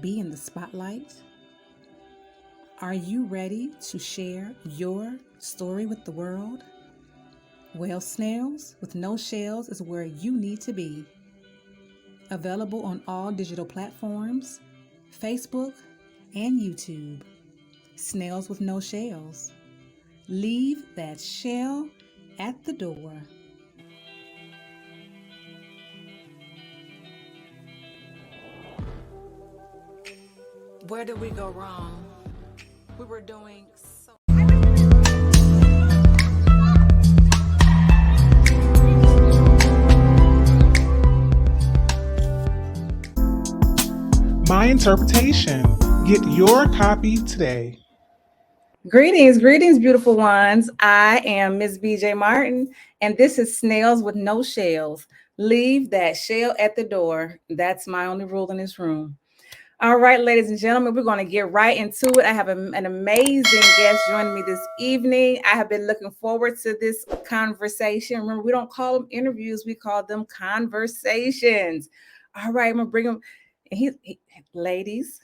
be in the spotlight? Are you ready to share your story with the world? Well, Snails with No Shells is where you need to be. Available on all digital platforms, Facebook, and YouTube. Snails with No Shells. Leave that shell at the door. Where did we go wrong? We were doing so. My interpretation. Get your copy today. Greetings, beautiful ones. I am Ms. BJ Martin, and this is Snails with No Shells. Leave that shell at the door. That's my only rule in this room. All right, ladies and gentlemen, we're going to get right into it. I have an amazing guest joining me this evening. I have been looking forward to this conversation. Remember, we don't call them interviews, we call them conversations. All right, I'm going to bring him. Ladies,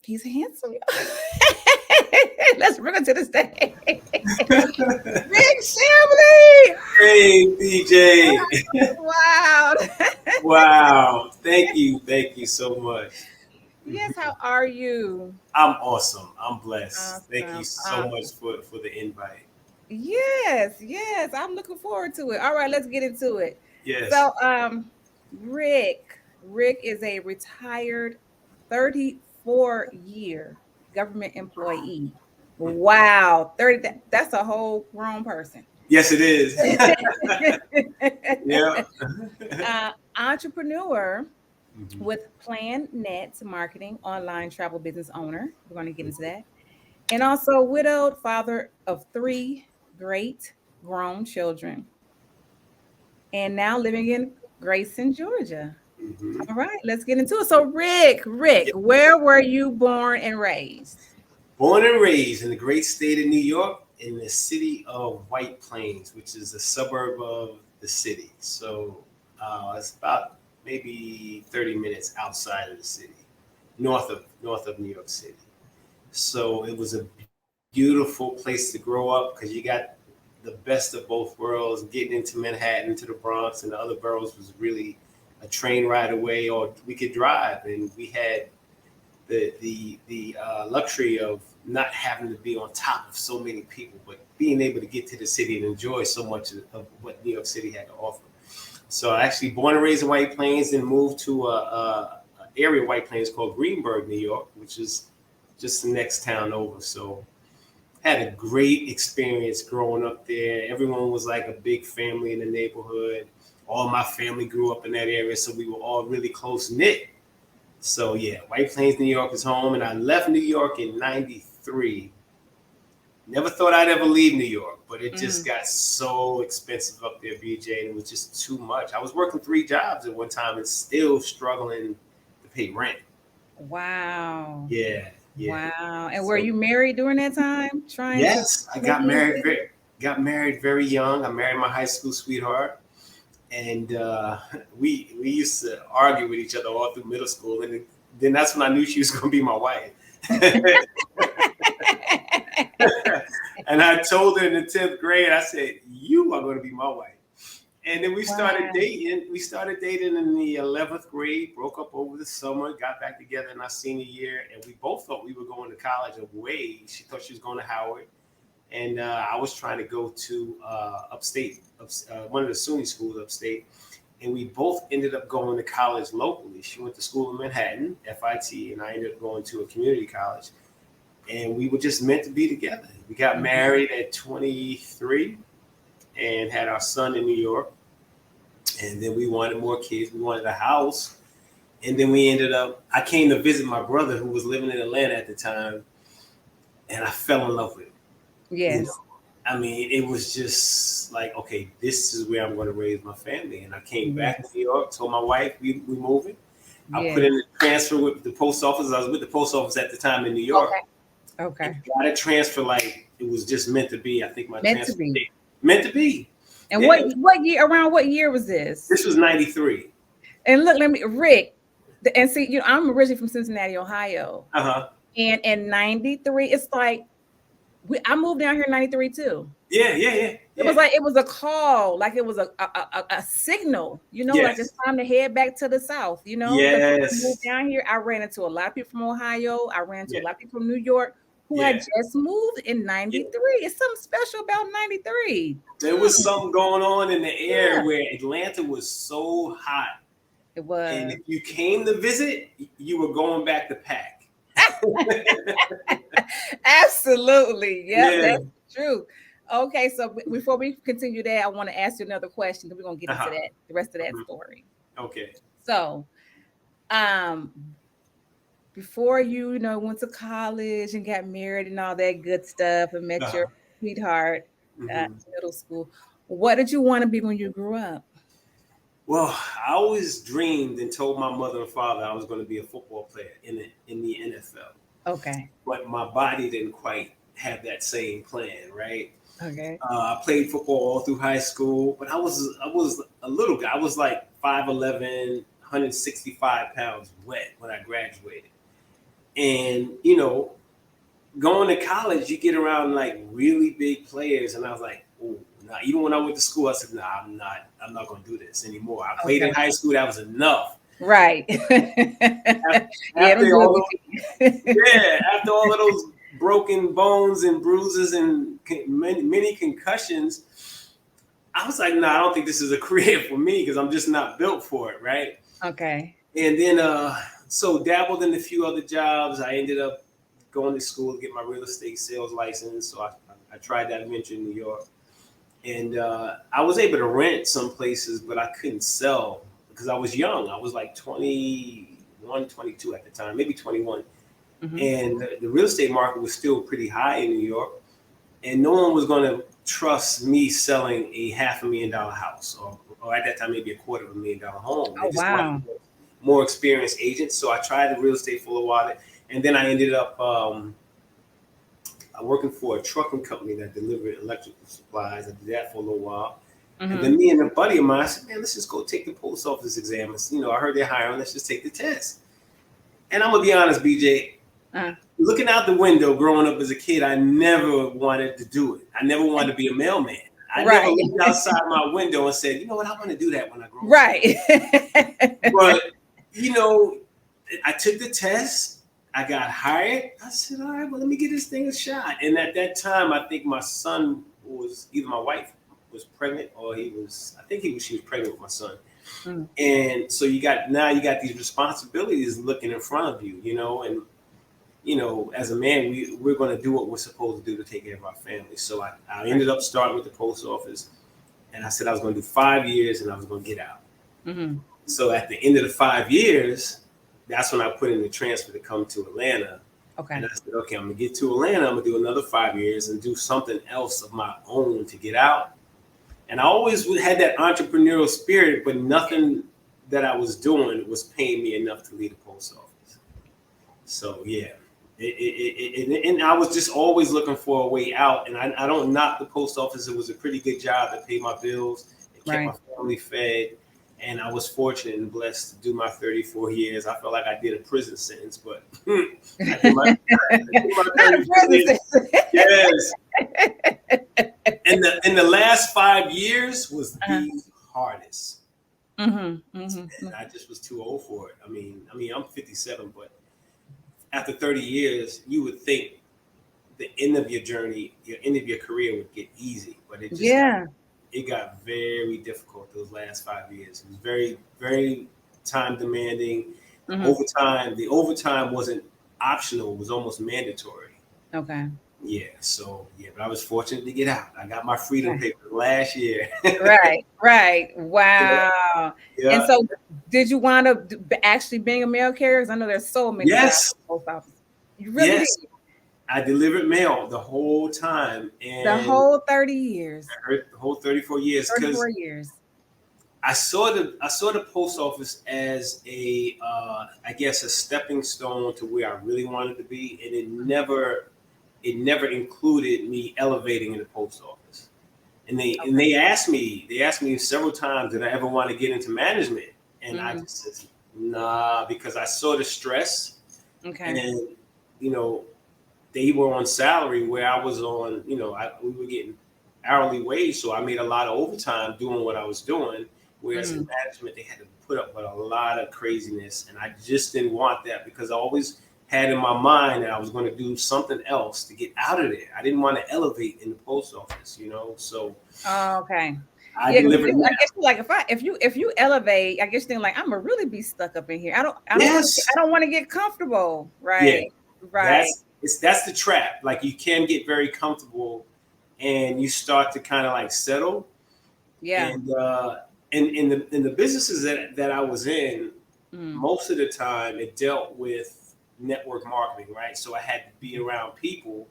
he's handsome. Let's bring him to the stage. Rick Shamley. Hey, BJ. Wow. Wow. Thank you so much. Yes, how are you? I'm awesome. I'm blessed. Awesome. Thank you so much for the invite. Yes. I'm looking forward to it. All right, let's get into it. Yes. So, Rick is a retired 34-year government employee. Wow, 30. That's a whole grown person. Yes, it is. Yeah. Entrepreneur with PlanNet Marketing, online travel business owner. We're going to get into that. And also widowed, father of 3 great grown children. And now living in Grayson, Georgia. All right, let's get into it. So Rick, where were you born and raised? Born and raised in the great state of New York, in the city of White Plains, which is a suburb of the city. So it's about maybe 30 minutes outside of the city, north of New York City. So it was a beautiful place to grow up because you got the best of both worlds. Getting into Manhattan, to the Bronx, and the other boroughs was really a train ride away, or we could drive, and we had the luxury of not having to be on top of so many people, but being able to get to the city and enjoy so much of what New York City had to offer. So I actually born and raised in White Plains, and moved to a area of White Plains called Greenburgh, New York, which is just the next town over. So had a great experience growing up there. Everyone was like a big family in the neighborhood. All my family grew up in that area, so we were all really close knit. So yeah, White Plains, New York is home, and I left New York in '93. Never thought I'd ever leave New York, but it just got so expensive up there, BJ, and it was just too much. I was working 3 jobs at one time and still struggling to pay rent. Wow. Yeah. Wow. And were you married during that time? Yes, I got married very young. I married my high school sweetheart. And we used to argue with each other all through middle school. And then that's when I knew she was going to be my wife. And I told her in the 10th grade, I said, you are going to be my wife. And then we started dating. We started dating in the 11th grade, broke up over the summer, got back together in our senior year. And we both thought we were going to college away. She thought she was going to Howard. And I was trying to go to upstate, one of the SUNY schools upstate. And we both ended up going to college locally. She went to school in Manhattan, FIT, and I ended up going to a community college. And we were just meant to be together. We got married at 23 and had our son in New York. And then we wanted more kids. We wanted a house. And then I came to visit my brother who was living in Atlanta at the time. And I fell in love with him. Yes. You know, I mean, it was just like, okay, this is where I'm going to raise my family. And I came back to New York, told my wife we moving. I put in a transfer with the post office. I was with the post office at the time in New York. Okay. Got a transfer like it was just meant to be. I think my meant transfer to be. Meant to be. And what year? Around what year was this? This was '93. And look, Rick, And see, I'm originally from Cincinnati, Ohio. And in 93, it's like I moved down here in 93 too. Yeah. It was like it was a call, like it was a signal, like it's time to head back to the South, Because when I moved down here, I ran into a lot of people from Ohio. I ran into a lot of people from New York who had just moved in 93. It's something special about 93. There was something going on in the air where Atlanta was so hot. It was. And if you came to visit, you were going back to pack. Absolutely. That's true. Okay, so before we continue that, I want to ask you another question because we're going to get into that, the rest of that story. Okay. So, before you went to college and got married and all that good stuff and met your sweetheart at middle school, what did you want to be when you grew up? Well, I always dreamed and told my mother and father I was going to be a football player in the NFL. Okay. But my body didn't quite have that same plan, right? Okay. I played football all through high school, but I was a little guy. I was like 5'11", 165 pounds wet when I graduated. And, going to college, you get around like really big players. And I was like, oh, nah. Even when I went to school, I said, nah, I'm not going to do this anymore. I played in high school. That was enough. Right. After all of those broken bones and bruises and many concussions, I was like, I don't think this is a career for me because I'm just not built for it, right? Okay. And then, so dabbled in a few other jobs. I ended up going to school to get my real estate sales license. So I tried that venture in New York. And I was able to rent some places, but I couldn't sell because I was young. I was like 21, 22 at the time, maybe 21. And the real estate market was still pretty high in New York. And no one was going to trust me selling a $500,000 house or at that time, maybe $250,000 home. Oh, wow. More experienced agents. So I tried the real estate for a while. And then I ended up working for a trucking company that delivered electrical supplies. I did that for a little while. And then me and a buddy of mine, I said, man, let's just go take the post office exam. I heard they're hiring. Let's just take the test. And I'm going to be honest, BJ, looking out the window growing up as a kid, I never wanted to do it. I never wanted to be a mailman. I never looked outside my window and said, you know what, I want to do that when I grow up. Right. But, I took the test. I got hired. I said, all right, well, let me give this thing a shot. And at that time, I think my son was either my wife was pregnant or she was pregnant with my son. And so you got these responsibilities looking in front of you, and, as a man, we're going to do what we're supposed to do to take care of our family. So I ended up starting with the post office, and I said I was going to do 5 years and I was going to get out. So at the end of the 5 years, that's when I put in the transfer to come to Atlanta. Okay. And I said, okay, I'm going to get to Atlanta. I'm going to do another 5 years and do something else of my own to get out. And I always had that entrepreneurial spirit, but nothing that I was doing was paying me enough to leave the post office. So, yeah. And I was just always looking for a way out. And I don't knock the post office. It was a pretty good job that paid my bills. It kept my family fed. And I was fortunate and blessed to do my 34 years. I felt like I did a prison sentence, but I did my 34 years. Yes. And the last 5 years was the hardest. And I just was too old for it. I mean, I'm 57, but after 30 years, you would think the end of your journey, your end of your career would get easy, but it just it got very difficult those last 5 years. It was very, very time demanding. Overtime, the overtime wasn't optional, it was almost mandatory. Okay. Yeah, so but I was fortunate to get out. I got my freedom paper last year. Right. Wow. Yeah. And so did you wind up actually being a mail carrier? Because I know there's so many. Yes. Post office. You really did. I delivered mail the whole time. And the whole 30 years. The whole 34 years. 34 years. I saw the post office as a stepping stone to where I really wanted to be. And it never included me elevating in the post office. And they asked me several times, did I ever want to get into management? And I just said, Nah, because I saw the stress, Okay. and you know, they were on salary where I was on. We were getting hourly wage, so I made a lot of overtime doing what I was doing. Whereas in management, they had to put up with a lot of craziness, and I just didn't want that because I always had in my mind that I was going to do something else to get out of there. I didn't want to elevate in the post office, so Okay. I Yeah, 'cause delivered I now. guess like if you elevate, I guess think like I'm gonna really be stuck up in here. Yes. I don't want to get comfortable. Yeah, Right. Right. that's the trap. Like you can get very comfortable, and you start to kind of like settle. Yeah. And in the businesses that I was in, Mm. most of the time it dealt with network marketing, right? So I had to be around people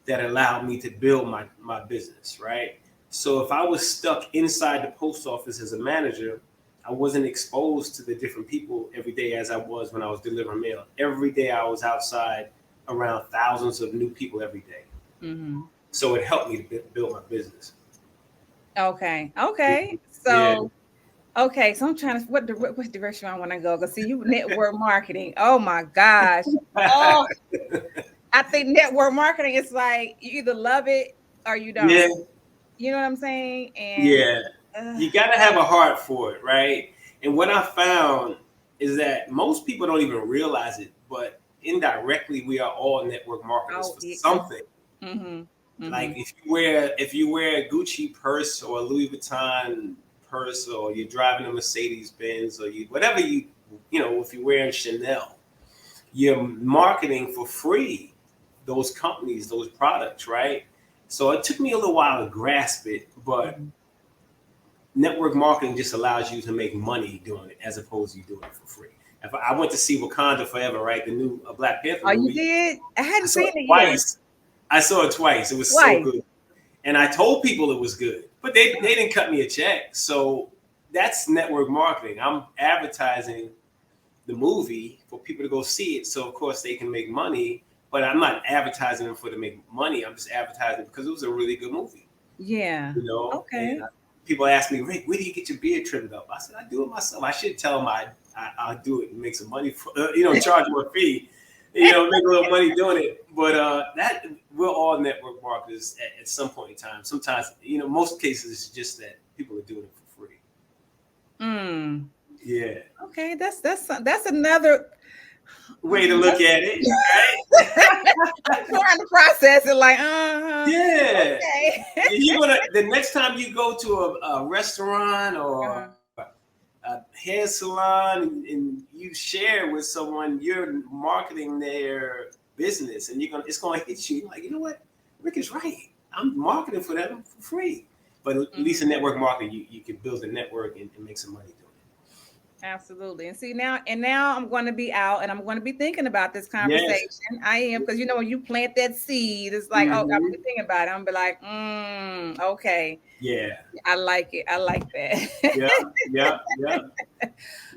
that allowed me to build my business, right? So if I was stuck inside the post office as a manager, I wasn't exposed to the different people every day as I was when I was delivering mail. Every day I was outside around thousands of new people every day. Mm-hmm. So it helped me to build my business. Okay. Okay. Yeah. So okay. So I'm trying to what direction I want to go. Cause see you network marketing. Oh my gosh. Oh, I think network marketing is like you either love it or you don't. Yeah. You know what I'm saying? And Yeah. uh, You got to have a heart for it, right? And what I found is that most people don't even realize it, but indirectly, we are all network marketers oh, for yeah. something. Mm-hmm. Like Mm-hmm. if you wear a Gucci purse or a Louis Vuitton purse, or you're driving a Mercedes Benz, or whatever if you're wearing Chanel, you're marketing for free those companies, those products, right? So it took me a little while to grasp it, but Mm-hmm. network marketing just allows you to make money doing it as opposed to you doing it for free. If I went to see Wakanda Forever, right, the new Black Panther Oh, you movie, did? I I hadn't saw seen it it yet. twice. I saw it twice. It was so Twice. good. And I told people it was good, but they didn't cut me a check. So that's network marketing. I'm advertising the movie for people to go see it. So of course they can make money, but I'm not advertising them for to make money. I'm just advertising because it was a really good movie, Yeah. And Okay. people ask me, Rick, where do you get your beard trimmed up? I said, I do it myself. I should tell them I'll do it and make some money for, charge them a fee, make a little money doing it. But that we're all network marketers at some point in time. Sometimes, most cases it's just that people are doing it for free. Mm. Yeah. Okay, that's another Way to look at it, right? I'm trying to process it like, uh-huh. Yeah. Okay. You're gonna the next time you go to a restaurant or Uh-huh. a hair salon, and you share with someone, you're marketing their business, and it's gonna hit you. You're like, you know what? Rick is right. I'm marketing for them for free. But at least in network marketing, you can build a network and make some money doing Absolutely. And see now I'm going to be out and I'm going to be thinking about this it. Yes. conversation. I am because when you plant that seed, it's like, oh, I'm Mhm. thinking about it. I'm be like, okay. Yeah. I like it. I like that. Yeah. Yeah. Yeah.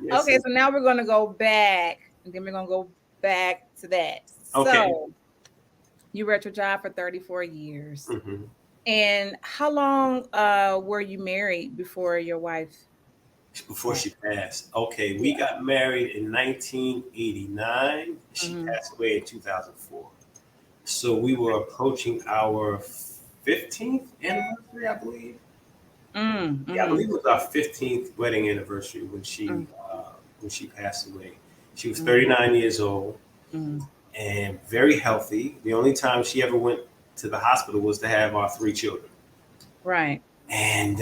Yes. Okay, so now we're gonna go back, and then we're gonna go back to that. Okay. So you were at your job for 34 years. Mhm. And how long were you married before your wife Before passed? she passed. Okay, we Yeah. got married in 1989. She Mm-hmm. passed away in 2004. So we were approaching our 15th anniversary, I believe. Yeah, I Mm-hmm. believe it was our 15th wedding anniversary Mm-hmm. when she passed away. She was Mm-hmm. 39 years old and very healthy. The only time she ever went to the hospital was to have our 3 children. Right. And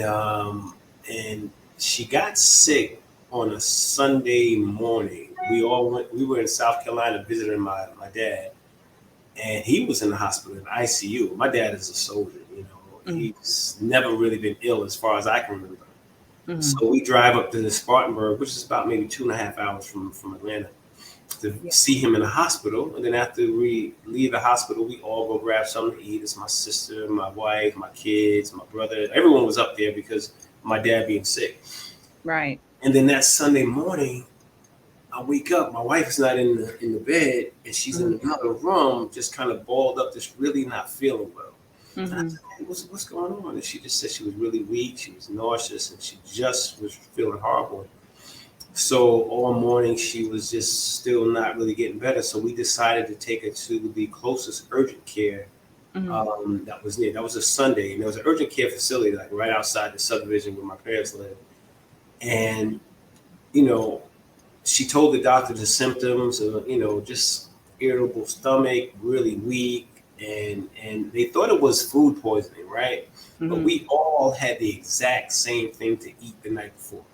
she got sick on a Sunday morning. We were in South Carolina visiting my dad, and he was in the hospital in ICU. My dad is a soldier, Mm-hmm. he's never really been ill as far as I can remember. Mm-hmm. So we drive up to the Spartanburg, which is about maybe 2.5 hours from Atlanta, to Yeah. see him in the hospital. And then after we leave the hospital, we all go grab something to eat. It's my sister, my wife, my kids, my brother. Everyone was up there because my dad being sick. Right. And then that Sunday morning, I wake up. My wife is not in the bed, and she's in another room, just kind of balled up, just really not feeling well. And I Mm-hmm. said, hey, what's going on? And she just said she was really weak. She was nauseous, and she just was feeling horrible. So all morning she was just still not really getting better. So we decided to take her to the closest urgent care Mhm. that was near. That was a Sunday, and there was an urgent care facility like right outside the subdivision where my parents live. And you know, she told the doctor the symptoms of just irritable stomach, really weak, and they thought it was food poisoning, right? But Mhm. we all had the exact same thing to eat the night before.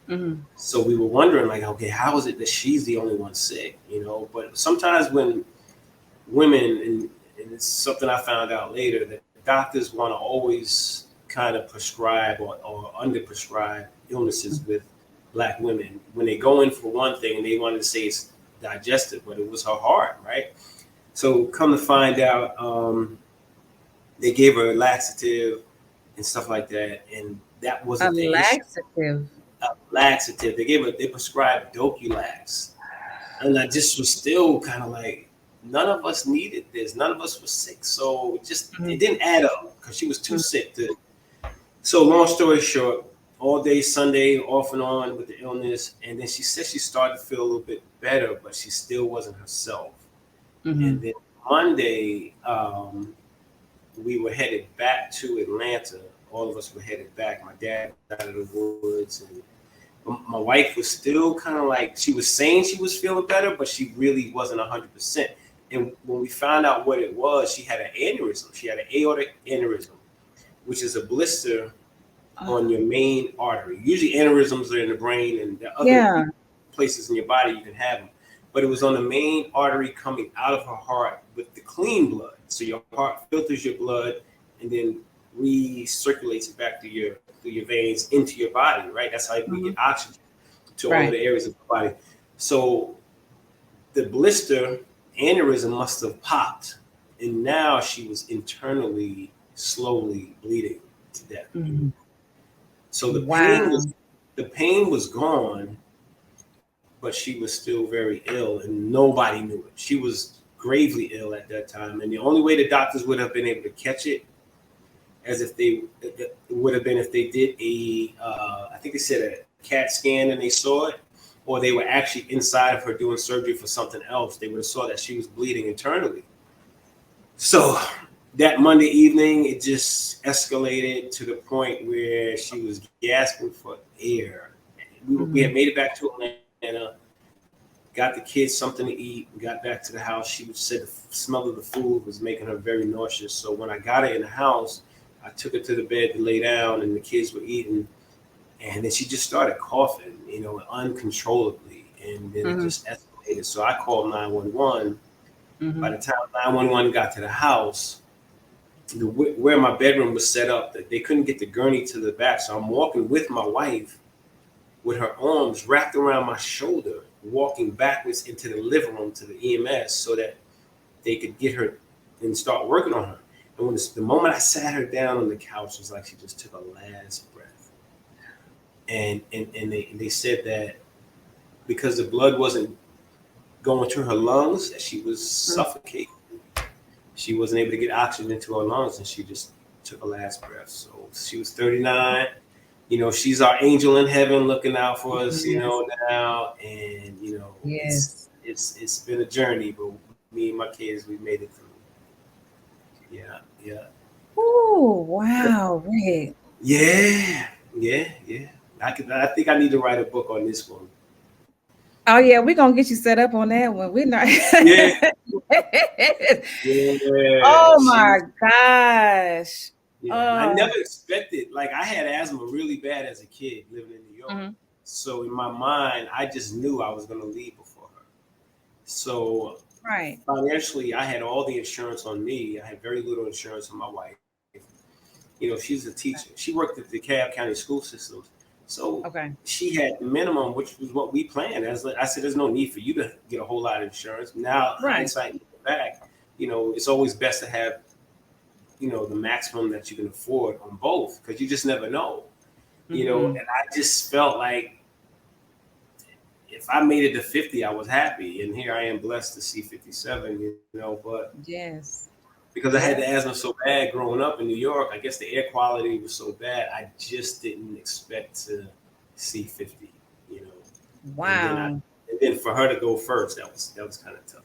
Mhm. So we were wondering, like, okay, how is it that she's the only one sick? But sometimes when women, and it's something I found out later, that doctors want to always kind of prescribe or under prescribe illnesses with black women. When they go in for one thing and they wanted to say it's digestive, but it was her heart, right? So come to find out, they gave her a laxative and stuff like that, and that A wasn't the issue. laxative. A laxative. They prescribed Doculax, and I just was still kind of like, none of us needed this. None of us was sick, so it Mhm. didn't add up because she was too Mhm. sick to. So long story short, all day Sunday off and on with the illness, and then she said she started to feel a little bit better, but she still wasn't herself. And Mhm. then Monday, we were headed back to Atlanta. All of us were headed back. My dad was out of the woods, and my wife was still kind of like, she was saying she was feeling better, but she really wasn't 100%. And when we found out what it was, she had an aneurysm. She had an aortic aneurysm, which is a blister Oh, on your main artery. Usually aneurysms are in the brain, and there are other yeah. places in your body you can have them. But it was on the main artery coming out of her heart with the clean blood. So your heart filters your blood and then recirculates it back through your veins into your body, right? That's how we Mhm. get oxygen to all of Right. the areas of the body. So the blister aneurysm must have popped, and now she was internally slowly bleeding to death. Mhm. So Wow. the pain was gone, but she was still very ill, and nobody knew it. She was gravely ill at that time, and the only way the doctors would have been able to catch it, as if they it would have been if they did I think they said a CAT scan and they saw it, or they were actually inside of her doing surgery for something else. They would have saw that she was bleeding internally. So that Monday evening, it just escalated to the point where she was gasping for air. We had Mhm. made it back to Atlanta, got the kids something to eat, and got back to the house. She said the smell of the food was making her very nauseous. So when I got her in the house, I took her to the bed to lay down, and the kids were eating. And then she just started coughing, uncontrollably. And then it Mhm. just escalated. So I called 911. By Mhm. the time 911 got to the house, where my bedroom was set up, that they couldn't get the gurney to the back. So I'm walking with my wife with her arms wrapped around my shoulder, walking backwards into the living room to the EMS so that they could get her and start working on her. And the moment I sat her down on the couch, it was like she just took a last breath. And they said that because the blood wasn't going to her lungs, that she was Mhm. suffocating. She wasn't able to get oxygen to her lungs, and she just took a last breath. So she was 39. She's our angel in heaven looking out for us, Yes. now. And, Yes. it's been a journey, but me and my kids, we made it through. Yeah, yeah. Oh, wow, Rick. Yeah, yeah, yeah. I think I need to write a book on this one. Oh yeah, we're gonna get you set up on that one. We're not. Yeah, yeah. Oh my gosh. Yeah. And I Oh. never expected, like, I had asthma really bad as a kid living in New York. Mhm. So in my mind, I just knew I was going to leave before her. So Right. financially, I had all the insurance on me. I had very little insurance on my wife. She's a teacher. She worked at the DeKalb County school systems. So Okay. she had minimum, which was what we planned. As I said, there's no need for you to get a whole lot of insurance. Now, Right. hindsight back, it's always best to have, the maximum that you can afford on both, because you just never know. Hmm. And I just felt like if I made it to 50, I was happy. And here I am blessed to see 57, but Yes. because I had Yeah. the asthma so bad growing up in New York, I guess the air quality was so bad, I just didn't expect to see 50, you know. and then Wow. for her to go first, that was kind of tough.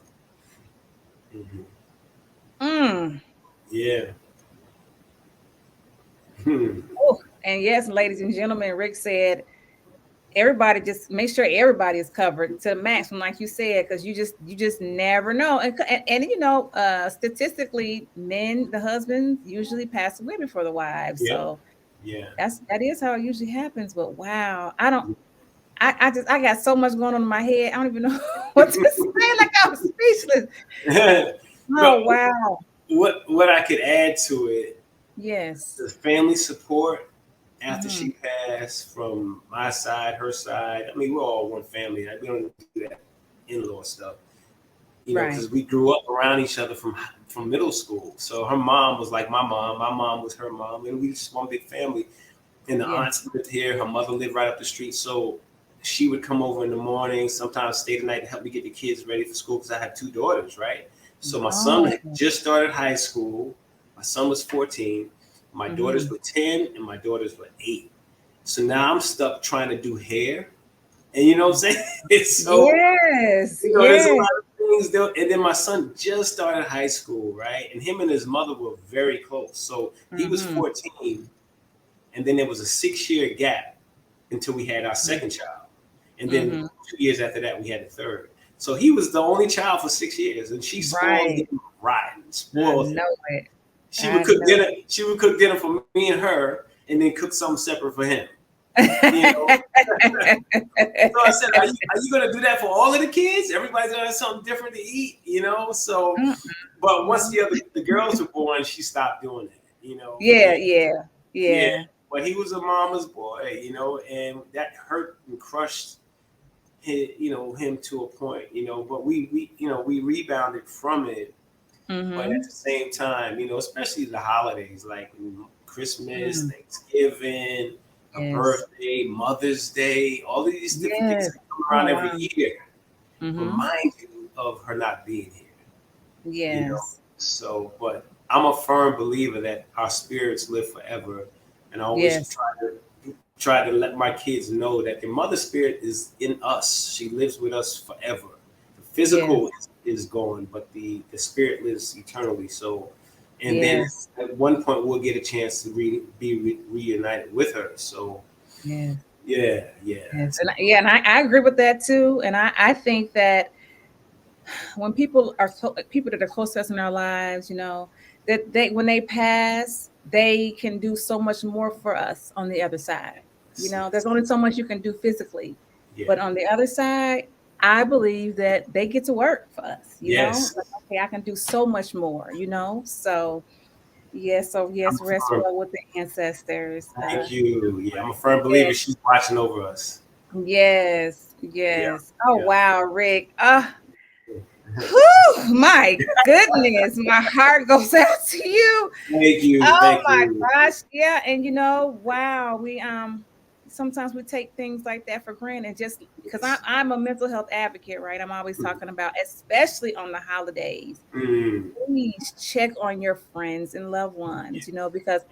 Hmm. Mm. Yeah. Hmm. Oh, and yes, ladies and gentlemen, Rick said everybody just make sure everybody is covered to the maximum, like you said, because you just never know. And you know, statistically, the husbands usually pass away before the wives. Yeah. So Yeah. that is how it usually happens. But wow, I got so much going on in my head. I don't even know what to say. Like I'm speechless. But Oh wow. what I could add to it, Yes. the family support after Hmm. she passed from my side, her side. I mean, we're all one family. We don't do that in-law stuff, you know, Right. because we grew up around each other from middle school. So her mom was like my mom was her mom, and we just one big family. And the Yeah. aunts lived here. Her mother lived right up the street. So she would come over in the morning, sometimes stay the night to help me get the kids ready for school because I had two daughters, right? So my son Oh. had just started high school. My son was 14. My daughters Hmm. were 10 and my daughters were 8. So now I'm stuck trying to do hair. And you know what I'm saying? So, Yes. there's a Yes. lot of things. And then my son just started high school, right? And him and his mother were very close. So he was Hmm. 14. And then there was a 6-year gap until we had our second child. And then Hmm. 2 years after that, we had the third. So he was the only child for 6 years. And she spoiled Right. him rotten, I spoiled him. know it. She I would cook know dinner. She would cook dinner for me and her, and then cook something separate for him. You know. So I said, "Are you going to do that for all of the kids? Everybody's going to have something different to eat, you know." So, Mm-mm. but once No. the girls were born, she stopped doing it, you know. Yeah, And yeah, yeah, yeah, but he was a mama's boy, you know, and that hurt and crushed him to a point, you know. But we rebounded from it. But at mm-hmm. the same time, especially the holidays like Christmas, Mm. Thanksgiving, a Yes, birthday, Mother's Day, all of these different things yes. that come Oh around every wow. year Mm-hmm. remind you of her not being here, you know. Yes, So, but I'm a firm believer that our spirits live forever, and I always yes, try to let my kids know that the mother spirit is in us. She lives with us forever. The yes, physical is gone, but the spirit lives eternally. So, and then yes, at one point we'll get a chance to be reunited with her. So, yes, yeah, yeah, yes. And I agree with that too. And I think that when people that are close to us in our lives, that when they pass, they can do so much more for us on the other side. yes, There's only so much you can do physically, yeah, but on the other side, I believe that they get to work for us. yes. Like, okay, I can do so much more. So yes, I'm yes, a rest firm. well with the ancestors. Thank you. Yeah, I'm a firm Yeah, believer. She's watching over us. yes, Yeah, yes. Oh yeah. wow, Rick. Whew, my goodness, my heart goes out to you. Thank you. Oh Thank my you. gosh, yeah, and wow, we sometimes we take things like that for granted just because Yes. I'm a mental health advocate, right? I'm always talking about, especially on the holidays. Mm. Please check on your friends and loved ones, because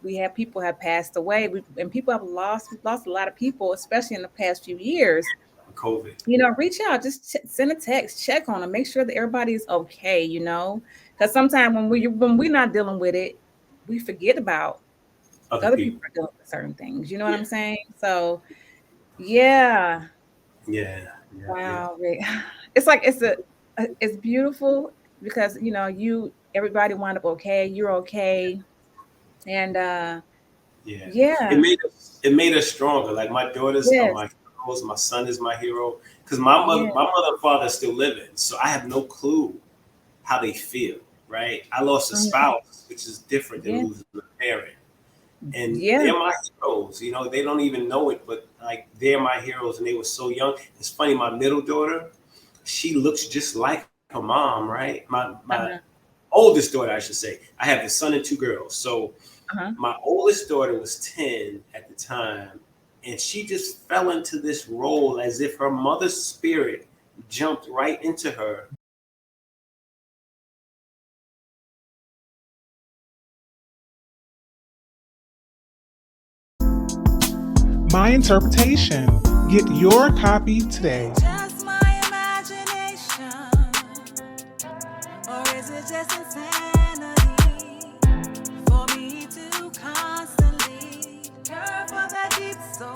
we have people have passed away, and people we've lost a lot of people, especially in the past few years. COVID. Reach out, just send a text, check on them, make sure that everybody is okay, because sometimes when we're not dealing with it, we forget about Other other people people. are dealing with certain things. You know what Yeah. I'm saying? So yeah, Yeah. Yeah. Yeah. wow, Rick. It's like it's beautiful because everybody wound up okay, you're okay, and Yeah. It yeah, made us stronger. Like my daughters are yes, my heroes. My son is my hero. Because my mother, yeah, and father are still living, so I have no clue how they feel. Right. I lost a mhm, spouse, which is different than yeah, losing a parent. And yeah, they're my heroes. They don't even know it, but like they're my heroes, and they were so young. It's funny. My middle daughter, she looks just like her mom, right? My uh-huh, oldest daughter, I should say. I have a son and two girls. So uh-huh. my oldest daughter was 10 at the time, and she just fell into this role as if her mother's spirit jumped right into her. My interpretation. Get your copy today. Just my imagination, or is it just insanity for me to constantly care for that deep so